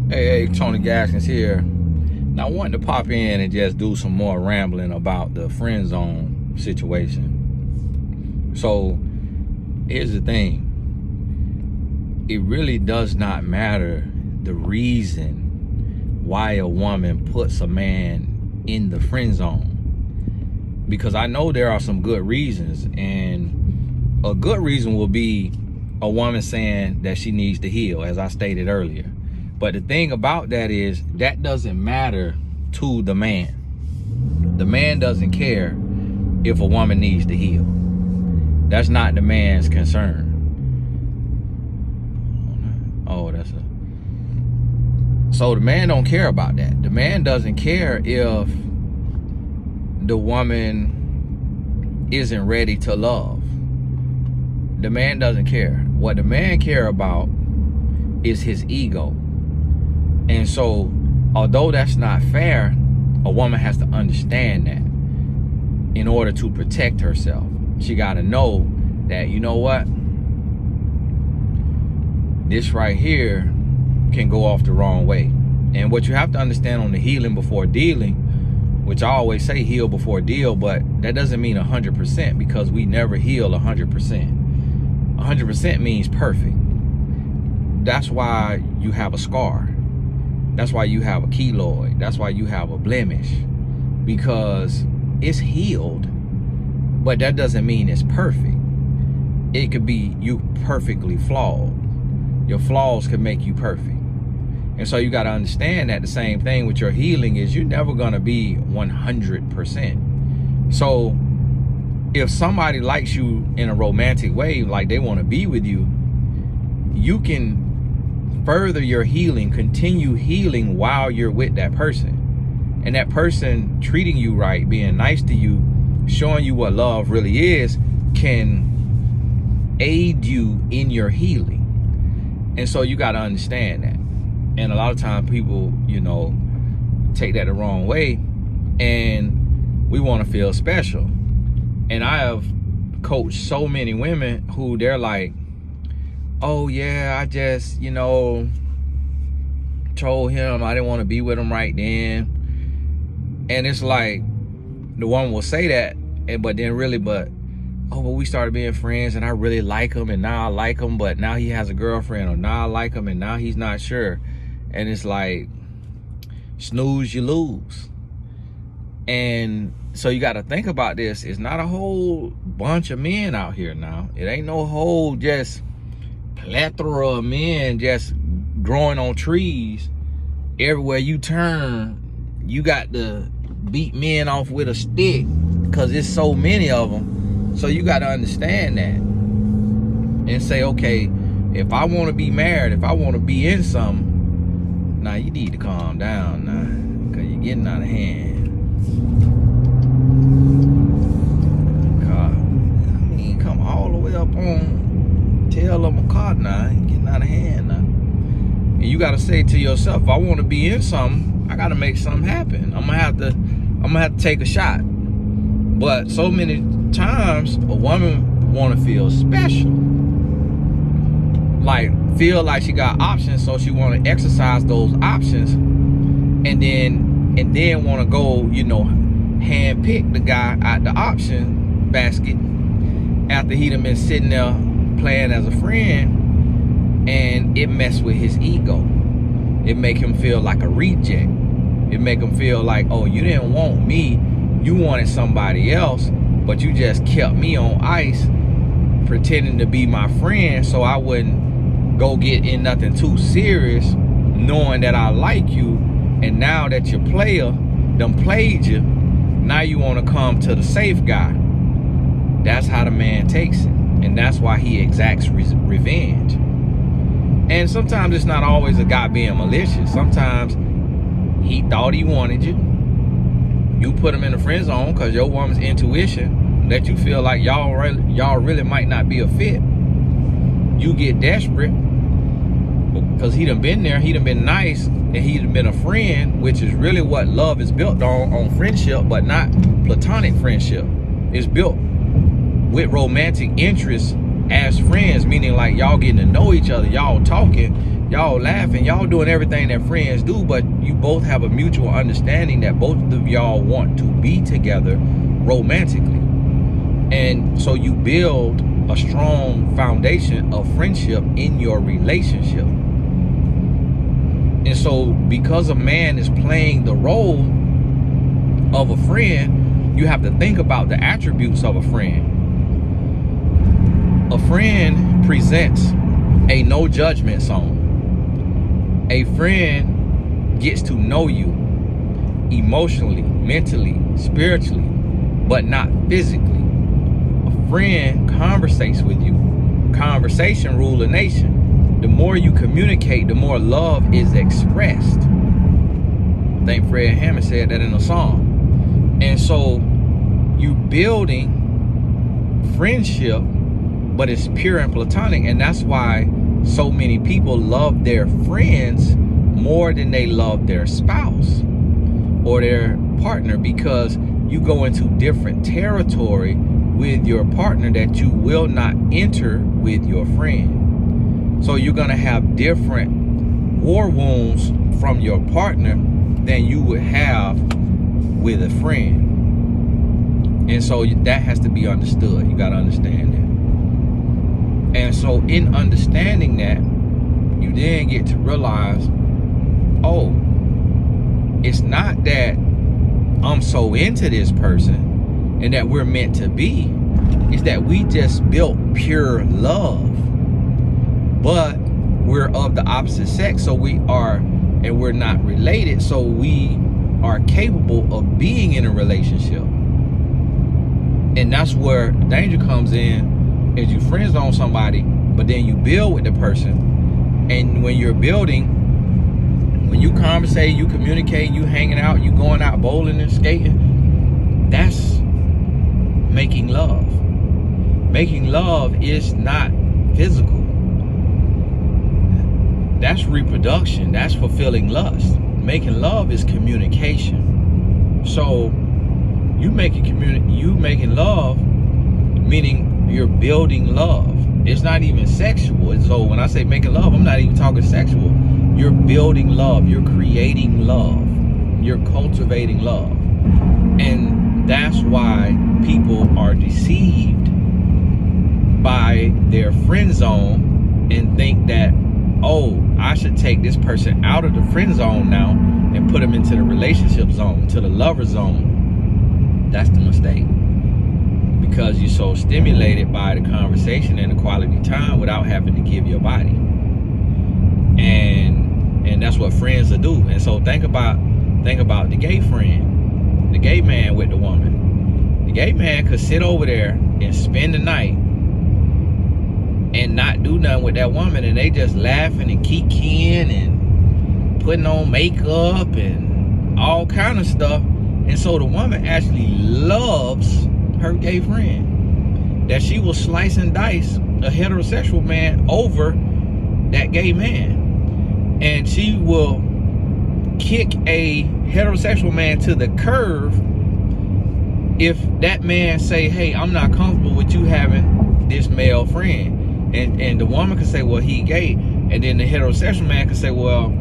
Hey, Tony Gaskins here. Now I wanted to pop in and just do some more rambling about the friend zone situation. So here's the thing. It really does not matter the reason why a woman puts a man in the friend zone. Because I know there are some good reasons, and a good reason will be a woman saying that she needs to heal, as I stated earlier. But the thing about that is that doesn't matter to the man. The man doesn't care if a woman needs to heal. That's not the man's concern. Oh, so the man don't care about that. The man doesn't care if the woman isn't ready to love. The man doesn't care. What the man care about is his ego. And so, although that's not fair, a woman has to understand that in order to protect herself. She got to know that, you know what? This right here can go off the wrong way. And what you have to understand on the healing before dealing, which I always say heal before deal, but that doesn't mean 100%, because we never heal 100%. 100% means perfect. That's why you have a scar. That's why you have a keloid. That's why you have a blemish, because it's healed, but that doesn't mean it's perfect. It could be you perfectly flawed. Your flaws could make you perfect. And so you got to understand that the same thing with your healing is you're never going to be 100%. So if somebody likes you in a romantic way, like they want to be with you, you can further your healing, continue healing while you're with that person. And that person treating you right, being nice to you, showing you what love really is, can aid you in your healing. And so you got to understand that. And a lot of times people, take that the wrong way, and we want to feel special. And I have coached so many women who they're like, oh yeah, I just, told him I didn't want to be with him right then. And it's like, the woman will say that, but we started being friends and I really like him, and now I like him, but now he has a girlfriend, or now I like him and now he's not sure. And it's like, snooze, you lose. And so you got to think about this. It's not a whole bunch of men out here now. It ain't no whole just plethora of men just growing on trees. Everywhere you turn, you got to beat men off with a stick, because there's so many of them. So you got to understand that and say, okay, if I want to be married, if I want to be in something, now you need to calm down now, because you're getting out of hand. Come all the way up on tail of a car now, getting out of hand now. And you got to say to yourself, if I want to be in something, I got to make something happen. I'm gonna have to take a shot. But so many times a woman want to feel special, like feel like she got options, so she want to exercise those options, and then want to go, hand pick the guy out the option basket after he done been sitting there playing as a friend, and it messed with his ego. It make him feel like a reject. It make him feel like, oh, you didn't want me, you wanted somebody else, but you just kept me on ice, pretending to be my friend so I wouldn't go get in nothing too serious, knowing that I like you. And now that your player done played you, now you want to come to the safe guy. That's how the man takes it, and that's why he exacts revenge. And sometimes it's not always a guy being malicious. Sometimes he thought he wanted you. You put him in the friend zone because your woman's intuition let you feel like y'all really might not be a fit. You get desperate because he done been there, he done been nice, and he done been a friend, which is really what love is built on friendship, but not platonic friendship. It's built with romantic interests as friends, meaning like y'all getting to know each other, y'all talking, y'all laughing, y'all doing everything that friends do, but you both have a mutual understanding that both of y'all want to be together romantically. And so you build a strong foundation of friendship in your relationship. And so because a man is playing the role of a friend, you have to think about the attributes of a friend. A friend presents a no judgment zone. A friend gets to know you emotionally, mentally, spiritually, but not physically. A friend conversates with you. Conversation rules a nation. The more you communicate, the more love is expressed. I think Fred Hammond said that in a song. And so you building friendship, but it's pure and platonic. And that's why so many people love their friends more than they love their spouse or their partner, because you go into different territory with your partner that you will not enter with your friend. So you're going to have different war wounds from your partner than you would have with a friend. And so that has to be understood. You got to understand that. And so in understanding that, you then get to realize, oh, it's not that I'm so into this person and that we're meant to be. It's that we just built pure love. But we're of the opposite sex, so we are, and we're not related, so we are capable of being in a relationship. And that's where danger comes in. Is you friend zone somebody, but then you build with the person. And when you're building, when you conversate, you communicate, you hanging out, you going out bowling and skating, that's making love. Making love is not physical. That's reproduction. That's fulfilling lust. Making love is communication. So you making love, meaning you're building love. It's not even sexual. And so when I say making love, I'm not even talking sexual. You're building love. You're creating love. You're cultivating love. And that's why people are deceived by their friend zone and think that, oh, I should take this person out of the friend zone now and put them into the relationship zone, to the lover zone. That's the mistake. Because you're so stimulated by the conversation and the quality time without having to give your body. And that's what friends will do. And so think about the gay friend, the gay man with the woman. The gay man could sit over there and spend the night and not do nothing with that woman, and they just laughing and kikiing and putting on makeup and all kind of stuff. And so the woman actually loves her gay friend, that she will slice and dice a heterosexual man over that gay man, and she will kick a heterosexual man to the curb if that man say, hey, I'm not comfortable with you having this male friend. And the woman could say, well, he gay, and then the heterosexual man could say, well,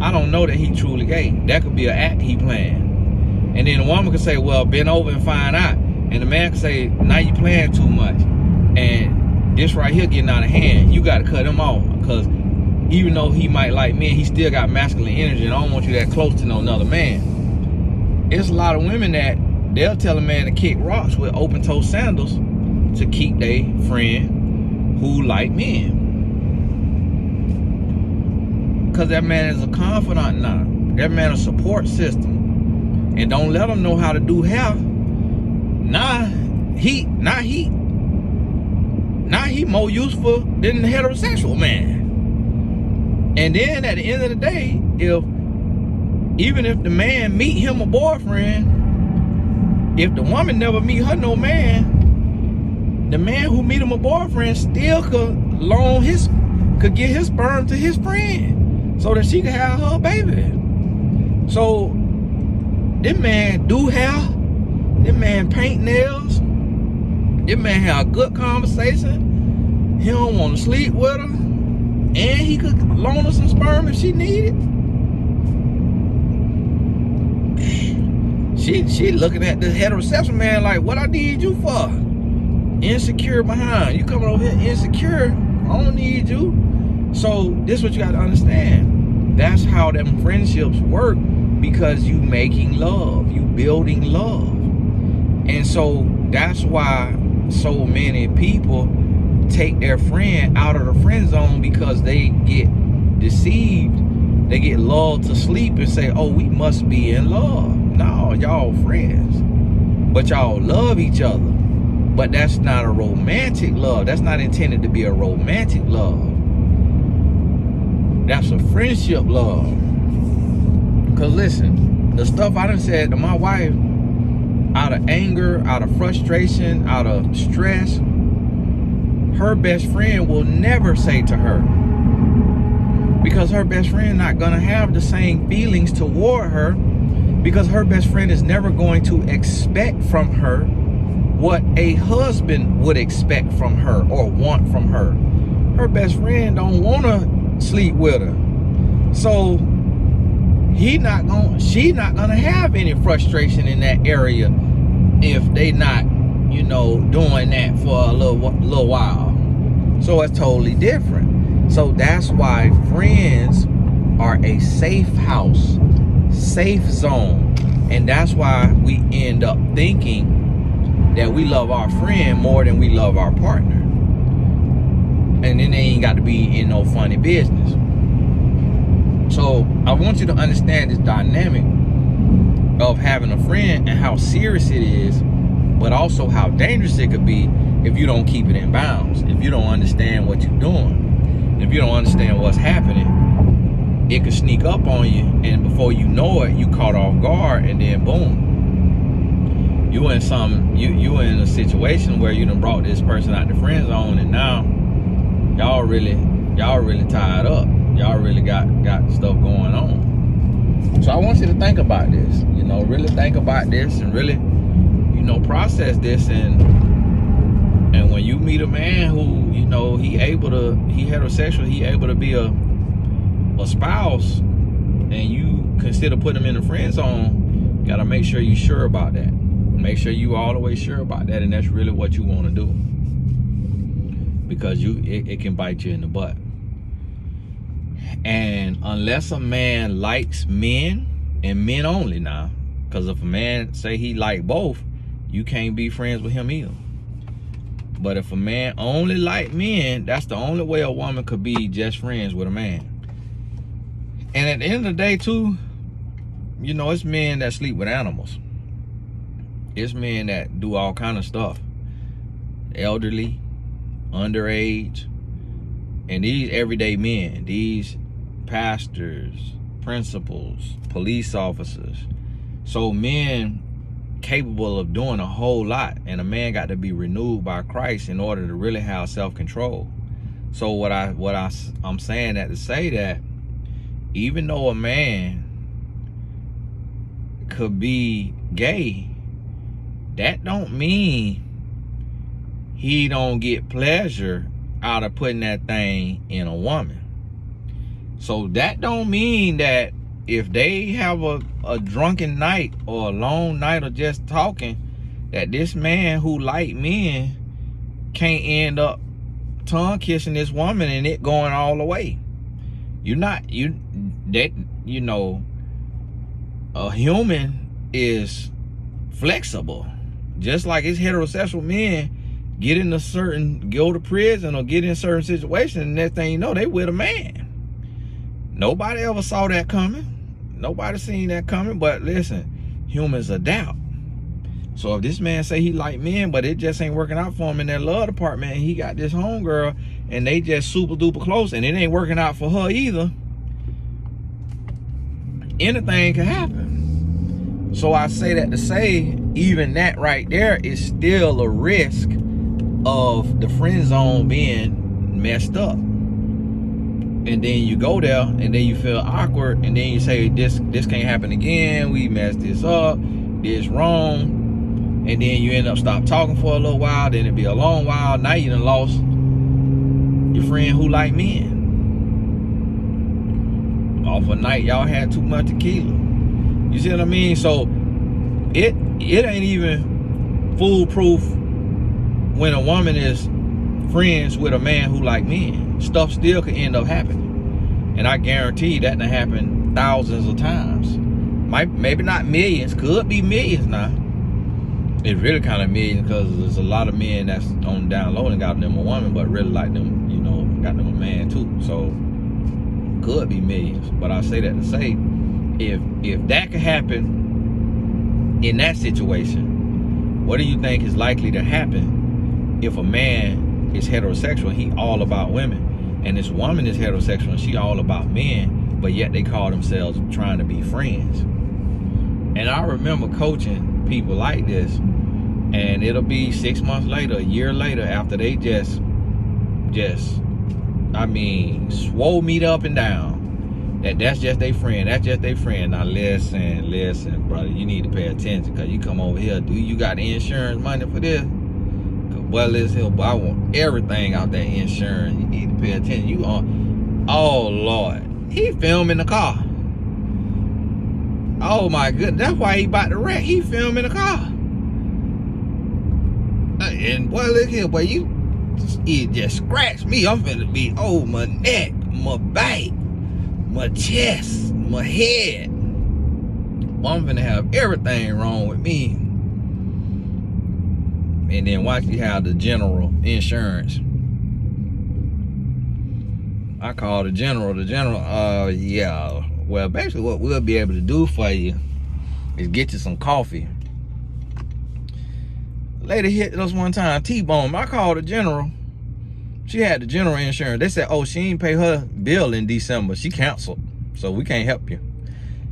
I don't know that he truly gay, that could be an act he playing. And then the woman could say, well, bend over and find out. And the man can say, now you playing too much. And this right here getting out of hand. You got to cut him off. Because even though he might like men, he still got masculine energy. And I don't want you that close to no another man. There's a lot of women that they'll tell a man to kick rocks with open-toe sandals to keep their friend who like men. Because that man is a confidant now. That man is a support system. And don't let him know how to do hair. Nah, he more useful than the heterosexual man. And then at the end of the day, even if the man meet him a boyfriend, if the woman never meet her no man, the man who meet him a boyfriend still could get his sperm to his friend so that she can have her baby. So this man do hair. This man paint nails. This man have a good conversation. He don't want to sleep with her. And he could loan her some sperm if she needed. She looking at the heterosexual man like, what I need you for? Insecure behind. You coming over here insecure. I don't need you. So this is what you got to understand. That's how them friendships work, because you making love. You building love. And so that's why so many people take their friend out of the friend zone, because they get deceived. They get lulled to sleep and say, oh, we must be in love. No, y'all friends, but y'all love each other. But that's not a romantic love. That's not intended to be a romantic love. That's a friendship love. Because listen, the stuff I done said to my wife, out of anger, out of frustration, out of stress, her best friend will never say to her, because her best friend not gonna have the same feelings toward her, because her best friend is never going to expect from her what a husband would expect from her or want from her. Her best friend don't want to sleep with her, so she not gonna have any frustration in that area if they not, you know, doing that for a little while. So it's totally different. So that's why friends are a safe house, safe zone. And that's why we end up thinking that we love our friend more than we love our partner. And then they ain't got to be in no funny business. So I want you to understand this dynamic of having a friend and how serious it is, but also how dangerous it could be if you don't keep it in bounds, if you don't understand what you're doing, if you don't understand what's happening. It could sneak up on you, and before you know it, you caught off guard, and then boom, you in a situation where you done brought this person out the friend zone, and now y'all really tied up. Y'all really got stuff going on. So I want you to think about this, you know, really think about this, and really, you know, process this. And when you meet a man who, you know, he heterosexual, he able to be a spouse, and you consider putting him in the friend zone, you gotta make sure you're sure about that. Make sure you all the way sure about that, and that's really what you want to do, because it can bite you in the butt. And unless a man likes men, and men only now, because if a man say he like both, you can't be friends with him either. But if a man only like men, that's the only way a woman could be just friends with a man. And at the end of the day too, you know, it's men that sleep with animals. It's men that do all kind of stuff. Elderly, underage, and these everyday men, these pastors, principals, police officers. So men capable of doing a whole lot, and a man got to be renewed by Christ in order to really have self-control. So what I'm saying that to say that even though a man could be gay, that don't mean he don't get pleasure out of putting that thing in a woman. So that don't mean that if they have a drunken night or a long night of just talking, that this man who like men can't end up tongue kissing this woman and it going all the way. A human is flexible. Just like it's heterosexual men go to prison or get in certain situations, and next thing you know, they with a man. Nobody ever saw that coming. Nobody seen that coming. But listen, humans adapt. So if this man say he like men, but it just ain't working out for him in that love department, and he got this homegirl, and they just super duper close, and it ain't working out for her either, anything can happen. So I say that to say, even that right there is still a risk of the friend zone being messed up. And then you go there, and then you feel awkward, and then you say, this can't happen again, we messed this up, this wrong. And then you end up stop talking for a little while, then it be a long while. Now you done lost your friend who like men. off a night y'all had too much tequila. You see what I mean? So it ain't even foolproof when a woman is friends with a man who like men. Stuff still could end up happening, and I guarantee that done happened thousands of times. Maybe not millions, could be millions now. It's really kind of millions because there's a lot of men that's on down low and got them a woman, but really like them, you know, got them a man too. So could be millions. But I say that to say, if that could happen in that situation, what do you think is likely to happen if a man is heterosexual and he all about women, and this woman is heterosexual and she all about men, but yet they call themselves trying to be friends? And I remember coaching people like this, and it'll be 6 months later, a year later, after they just I mean, swole me up and down that's just their friend, that's just their friend. Now listen, brother, you need to pay attention, because you come over here, do you got the insurance money for this? Well, listen, but I want everything out that insurance. You need to pay attention. You on, oh Lord, he filming the car. Oh my goodness, that's why he about to wreck. He filming the car. And boy, look here, boy, it just scratched me. I'm finna be, oh, my neck, my back, my chest, my head. Well, I'm finna have everything wrong with me. And then watch you have the general insurance. I call the general, yeah. Well, basically what we'll be able to do for you is get you some coffee. Lady hit us one time, T-bone. I called the general. She had the general insurance. They said, oh, she ain't pay her bill in December. She canceled, so we can't help you.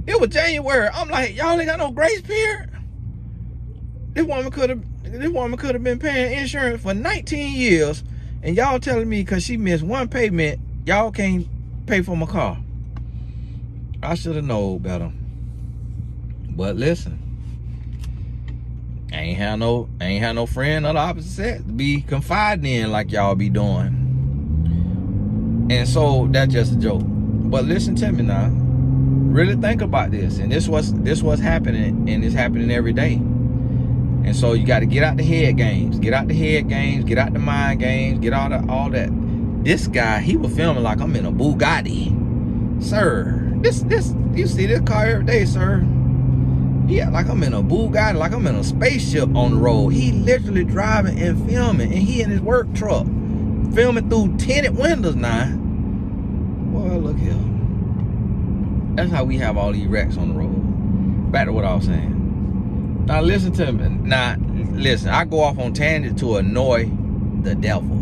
It was January. I'm like, y'all ain't got no grace period. This woman could have been paying insurance for 19 years, and y'all telling me because she missed one payment, y'all can't pay for my car. I should have known better. But listen, I ain't have no friend of the opposite sex to be confiding in like y'all be doing. And so that's just a joke. But listen to me now. Really think about this. And this what's happening, and it's happening every day. And so you got to get out the head games. Get out the head games. Get out the mind games. Get out of all that. This guy, he was filming like I'm in a Bugatti. Sir, this you see this car every day, sir. Yeah, like I'm in a Bugatti, like I'm in a spaceship on the road. He literally driving and filming, and he in his work truck filming through tinted windows now. Well, look here. That's how we have all these wrecks on the road. Back to what I was saying. Now listen to me. Now listen, I go off on tangent to annoy the devil.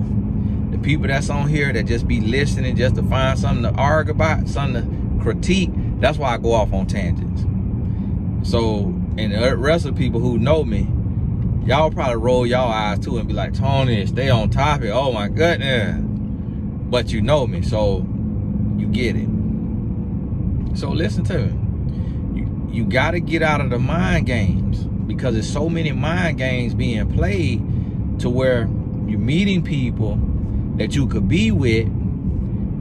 The people that's on here that just be listening just to find something to argue about, something to critique. That's why I go off on tangents. So, and the rest of the people who know me, y'all probably roll y'all eyes too and be like, Tony, stay on topic. Oh my goodness. But you know me, so you get it. So listen to me. You got to get out of the mind games, because there's so many mind games being played to where you're meeting people that you could be with,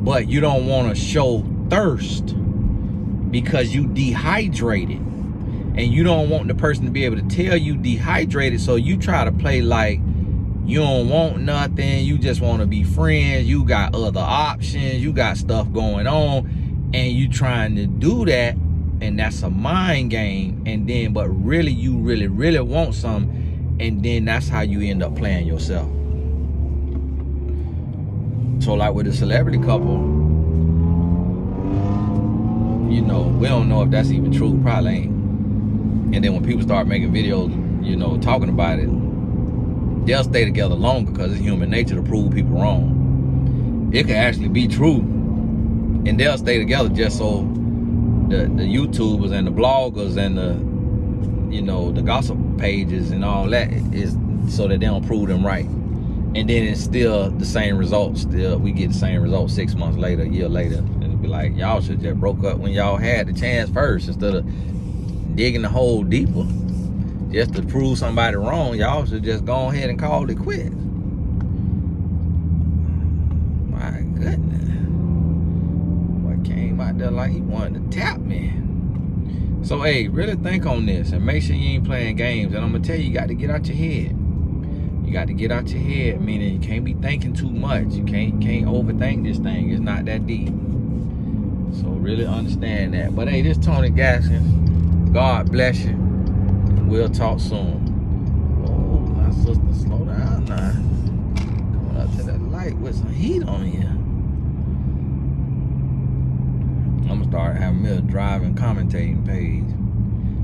but you don't want to show thirst because you dehydrated. And you don't want the person to be able to tell you dehydrated, so you try to play like you don't want nothing, you just want to be friends, you got other options, you got stuff going on, and you trying to do that, and that's a mind game. And then, but really, you really want something, and then that's how you end up playing yourself. So like with the celebrity couple, you know, we don't know if that's even true, probably ain't. And then when people start making videos, you know, talking about it, they'll stay together longer because it's human nature to prove people wrong. It could actually be true, and they'll stay together just so the YouTubers and the bloggers and the, you know, the gossip pages and all that is so that they don't prove them right. And then it's still the same results. Still, we get the same results 6 months later, a year later, and it'll be like, y'all should just broke up when y'all had the chance first, instead of digging the hole deeper just to prove somebody wrong. Y'all should just go ahead and call it quits. My goodness, what came out out there like he wanted to tap me. So, hey, really think on this and make sure you ain't playing games. And I'm going to tell you, you got to get out your head. You got to get out your head, meaning you can't be thinking too much. You can't overthink this thing. It's not that deep. So, really understand that. But, hey, this Tony Gaskins. God bless you. We'll talk soon. Oh, my sister, slow down now. Coming up to that light with some heat on here. I'm gonna start having me a driving commentating page.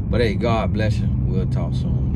But hey, God bless you. We'll talk soon.